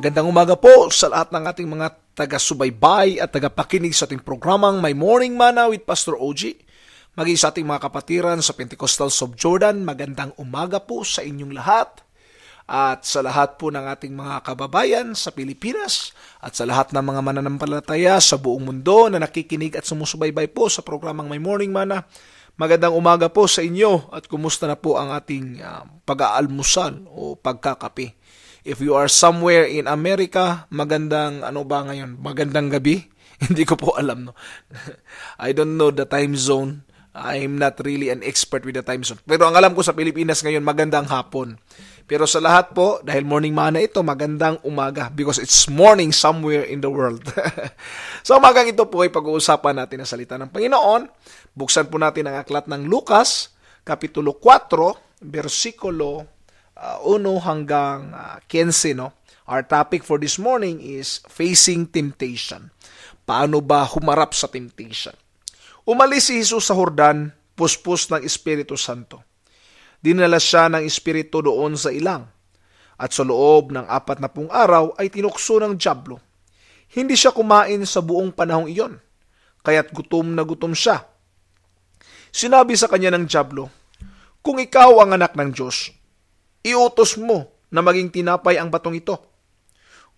Magandang umaga po sa lahat ng ating mga taga-subaybay at taga-pakinig sa ating programang My Morning Manna with Pastor OG. Maging sa ating mga kapatiran sa Pentecostals of Jordan, magandang umaga po sa inyong lahat. At sa lahat po ng ating mga kababayan sa Pilipinas at sa lahat ng mga mananampalataya sa buong mundo na nakikinig at sumusubaybay po sa programang My Morning Manna, magandang umaga po sa inyo at kumusta na po ang ating pag-aalmusal o pagkakape. If you are somewhere in America, magandang Magandang gabi? Hindi ko po alam, no. I don't know the time zone. I'm not really an expert with the time zone. Pero ang alam ko sa Pilipinas ngayon, magandang hapon. Pero sa lahat po, dahil morning manna ito, magandang umaga because it's morning somewhere in the world. So umagang ito po ay pag-uusapan natin ang salita ng Panginoon. Buksan po natin ang aklat ng Lucas, Kapitulo 4, versikulo 1 hanggang 15, no? Our topic for this morning is facing temptation. Paano ba humarap sa temptation? Umalis si Jesus sa Jordan, puspos ng Espiritu Santo. Dinala siya ng Espiritu doon sa ilang. At sa loob ng 40 araw ay tinukso ng dyablo. Hindi siya kumain sa buong panahong iyon, kaya't gutom na gutom siya. Sinabi sa kanya ng dyablo, "Kung ikaw ang anak ng Diyos, iutos mo na maging tinapay ang batong ito."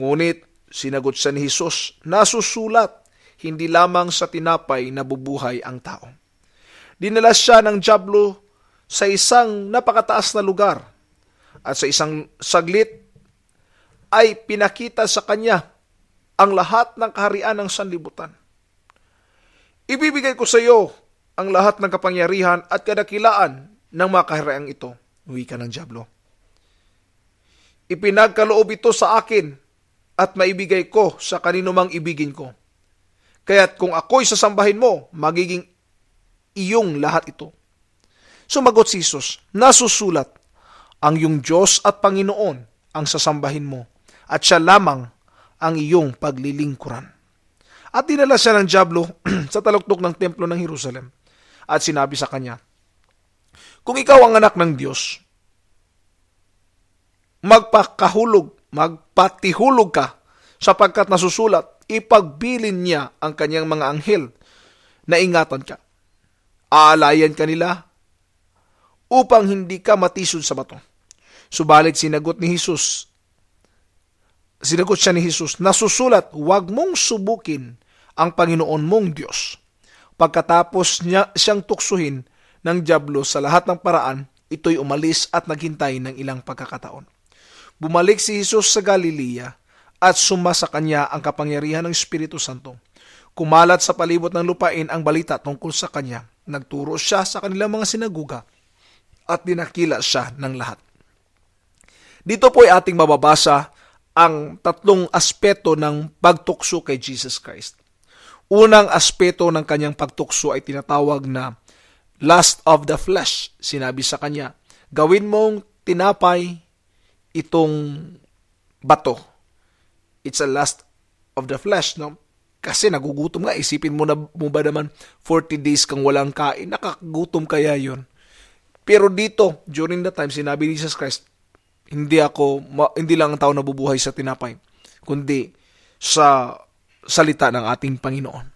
Ngunit sinagot siya ni Jesus, "Nasusulat, hindi lamang sa tinapay nabubuhay ang tao." Dinala siya ng dyablo sa isang napakataas na lugar at sa isang saglit ay pinakita sa kanya ang lahat ng kaharian ng sanlibutan. "Ibibigay ko sa iyo ang lahat ng kapangyarihan at kadakilaan ng mga kaharian ito," wika ng dyablo. "Ipinagkaloob ito sa akin at maibigay ko sa kanino mang ibigin ko. Kaya't kung ako'y sasambahin mo, magiging iyong lahat ito." Sumagot si Jesus, "Nasusulat, ang iyong Diyos at Panginoon ang sasambahin mo, at siya lamang ang iyong paglilingkuran." At dinala siya ng dyablo sa taluktok ng templo ng Jerusalem at sinabi sa kanya, "Kung ikaw ang anak ng Diyos, magpatihulog ka, sapagkat nasusulat, ipagbilin niya ang kanyang mga anghel na ingatan ka. Aalayan ka nila upang hindi ka matisod sa bato." Subalit sinagot siya ni Jesus, "Nasusulat, huwag mong subukin ang Panginoon mong Diyos." Pagkatapos siyang tuksuhin ng dyablo sa lahat ng paraan, ito'y umalis at naghintay ng ilang pagkakataon. Bumalik si Jesus sa Galilea at suma sa kanya ang kapangyarihan ng Espiritu Santo. Kumalat sa palibot ng lupain ang balita tungkol sa kanya. Nagturo siya sa kanilang mga sinaguga at dinakila siya ng lahat. Dito po ay ating mababasa ang tatlong aspeto ng pagtukso kay Jesus Christ. Unang aspeto ng kanyang pagtukso ay tinatawag na lust of the flesh. Sinabi sa kanya, "Gawin mong tinapay itong bato." It's a lust of the flesh, no? Kasi nagugutom nga. Isipin mo ba naman 40 days kang walang kain, nakakagutom kaya yun. Pero dito, during that time, sinabi ni Jesus Christ, hindi lang ang tao nabubuhay sa tinapay, kundi sa salita ng ating Panginoon.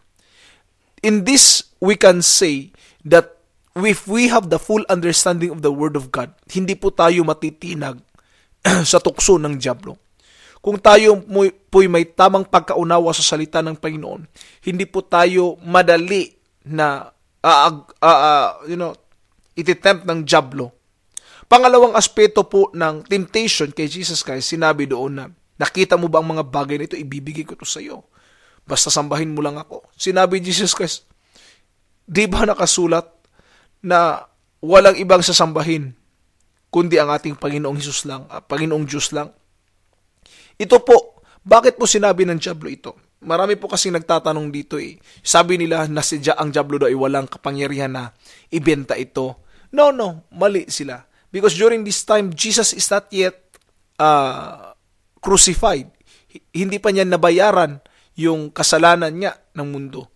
In this, we can say that if we have the full understanding of the Word of God, hindi po tayo matitinag sa tukso ng dyablo. Kung tayo po'y may tamang pagkaunawa sa salita ng Panginoon, hindi po tayo madali na ititempt ng dyablo. Pangalawang aspeto po ng temptation kay Jesus Christ, sinabi doon na, "Nakita mo ba ang mga bagay na ito? Ibibigay ko ito sa iyo. Basta sambahin mo lang ako." Sinabi Jesus Christ, di ba nakasulat na walang ibang sasambahin kundi ang ating Panginoong Hesus lang, Panginoong Diyos lang? Ito po, bakit po sinabi ng dyablo ito? Marami po kasing nagtatanong dito eh. Sabi nila na ang dyablo daw ay walang kapangyarihan na ibenta ito. No, mali sila. Because during this time, Jesus is not yet crucified. Hindi pa niya nabayaran yung kasalanan niya ng mundo.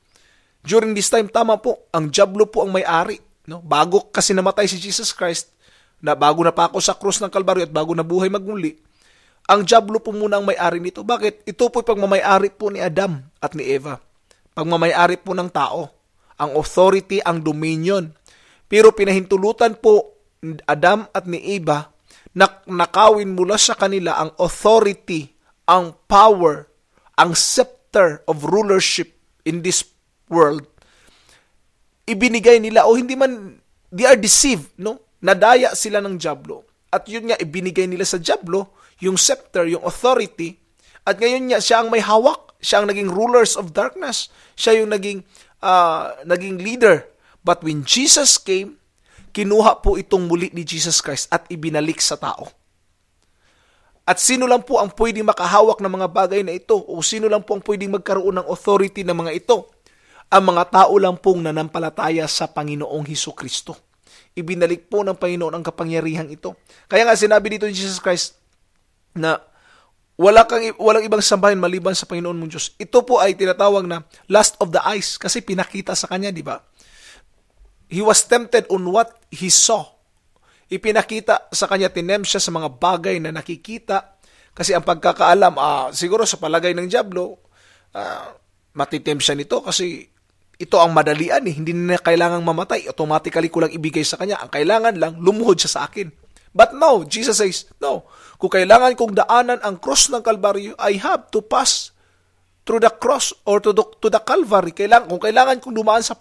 During this time, tama po, ang dyablo po ang may-ari. No? Bago kasi namatay si Jesus Christ, bago na pa ako sa krus ng Kalbaryo at bago nabuhay magmuli, Ang dyablo po muna ang may-ari nito. Bakit? Ito po pagmamay-ari po ni Adam at ni Eva. Pagmamay-ari po ng tao. Ang authority, ang dominion. Pero pinahintulutan po Adam at ni Eva na nakawin mula sa kanila ang authority, ang power, ang scepter of rulership in this world. Ibinigay nila, o hindi man, they are deceived, no? Nadaya sila ng dyablo. At yun nga, ibinigay nila sa dyablo, yung scepter, yung authority. At ngayon nga, siya ang may hawak. Siya ang naging rulers of darkness. Siya yung naging leader. But when Jesus came, kinuha po itong muli ni Jesus Christ at ibinalik sa tao. At sino lang po ang pwedeng makahawak ng mga bagay na ito? O sino lang po ang pwedeng magkaroon ng authority ng mga ito? Ang mga tao lang pong nanampalataya sa Panginoong Hesukristo. Ibinalik po ng Panginoon ang kapangyarihang ito. Kaya nga sinabi dito ni Jesus Christ na walang ibang sambahin maliban sa Panginoon mong Diyos. Ito po ay tinatawag na lust of the eyes kasi pinakita sa kanya, di ba? He was tempted on what he saw. Ipinakita sa kanya, tinem siya sa mga bagay na nakikita. Kasi ang pagkakaalam, siguro sa palagay ng dyablo, matitem siya nito kasi ito ang madalian Hindi na kailangang mamatay. Automatically ko lang ibigay sa kanya. Ang kailangan lang, lumuhod siya sa akin. But no, Jesus says, no. Kung kailangan kong daanan ang cross ng Kalbaryo, I have to pass through the cross or to the Calvary. Kung kailangan kong dumaan sa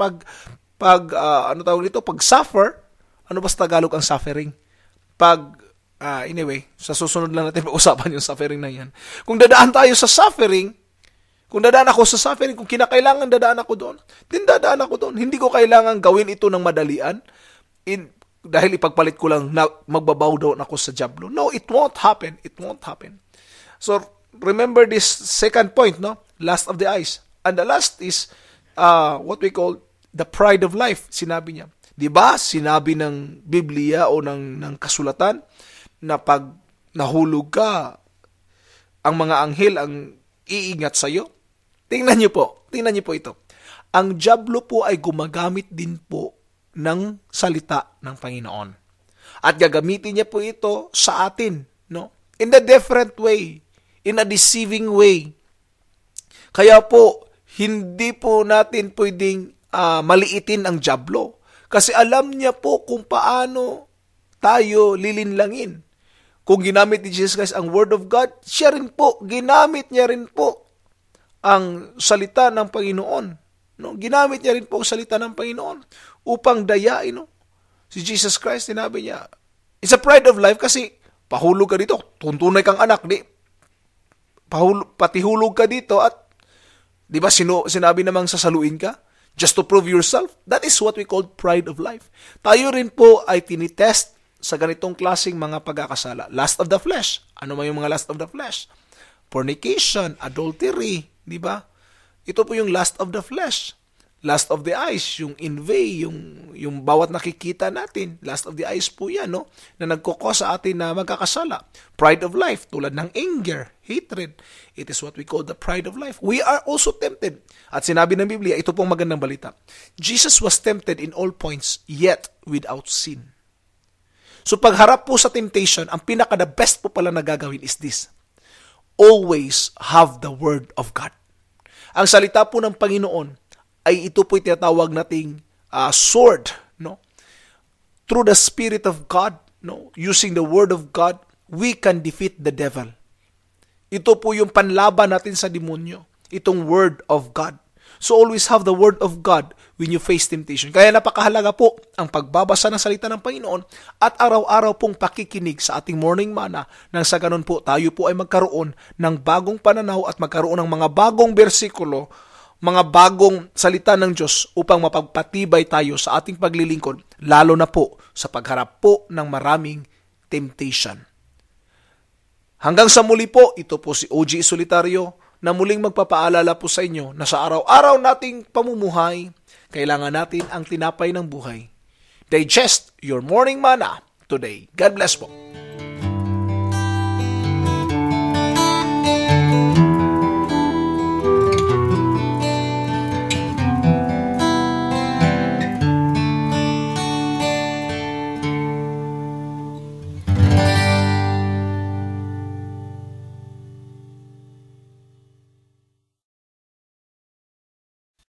pag-suffer, ano ba sa Tagalog ang suffering? Anyway, sa susunod lang natin pag-usapan yung suffering na yan. Kung dadaan tayo sa suffering, kung dadaan ako sa suffering, kung kinakailangan dadaan ako doon, din dadaan ako doon. Hindi ko kailangan gawin ito ng madalian dahil ipagpalit ko lang na magbabaw doon ako sa dyablo. No, it won't happen. It won't happen. So, remember this second point, no? Lust of the eyes. And the last is what we call the pride of life. Sinabi niya. Diba? Sinabi ng Biblia o ng kasulatan na pag nahulog ka, ang mga anghel ang iingat sa'yo. Tingnan niyo po ito. Ang dyablo po ay gumagamit din po ng salita ng Panginoon. At gagamitin niya po ito sa atin, no? In a different way, in a deceiving way. Kaya po, hindi po natin pwedeng maliitin ang dyablo. Kasi alam niya po kung paano tayo lilinlangin. Kung ginamit ni Jesus Christ ang Word of God, ginamit niya rin po ang salita ng Panginoon. No? Ginamit niya rin po ang salita ng Panginoon upang dayain. No? Si Jesus Christ, sinabi niya, it's a pride of life kasi pahulog ka dito, tuntunay kang anak, patihulog ka dito at di ba sinabi namang sasaluin ka? Just to prove yourself. That is what we call pride of life. Tayo rin po ay tinitest sa ganitong klaseng mga pagkakasala. Lust of the flesh. Ano man yung mga lust of the flesh? Fornication, adultery, di ba? Ito po yung lust of the flesh. Lust of the eyes, yung envy, yung bawat nakikita natin. Lust of the eyes po yan, no? Na nagkukos sa atin na magkakasala. Pride of life, tulad ng anger, hatred. It is what we call the pride of life. We are also tempted. At sinabi ng Biblia, ito pong magandang balita. Jesus was tempted in all points, yet without sin. So pagharap po sa temptation, ang pinaka-the best po pala na gagawin is this. Always have the Word of God. Ang salita po ng Panginoon ay ito po'y tinatawag nating sword, no? Through the Spirit of God, no? Using the Word of God, we can defeat the devil. Ito po yung panlaban natin sa demonyo, itong Word of God. So always have the Word of God when you face temptation. Kaya napakahalaga po ang pagbabasa ng salita ng Panginoon at araw-araw pong pakikinig sa ating morning manna nang sa ganun po tayo po ay magkaroon ng bagong pananaw at magkaroon ng mga bagong bersikulo, mga bagong salita ng Diyos upang mapagpatibay tayo sa ating paglilingkod, lalo na po sa pagharap po ng maraming temptation. Hanggang sa muli po, ito po si OG Solitario na muling magpapaalala po sa inyo na sa araw-araw nating pamumuhay, kailangan natin ang tinapay ng buhay. Digest your morning manna today. God bless po.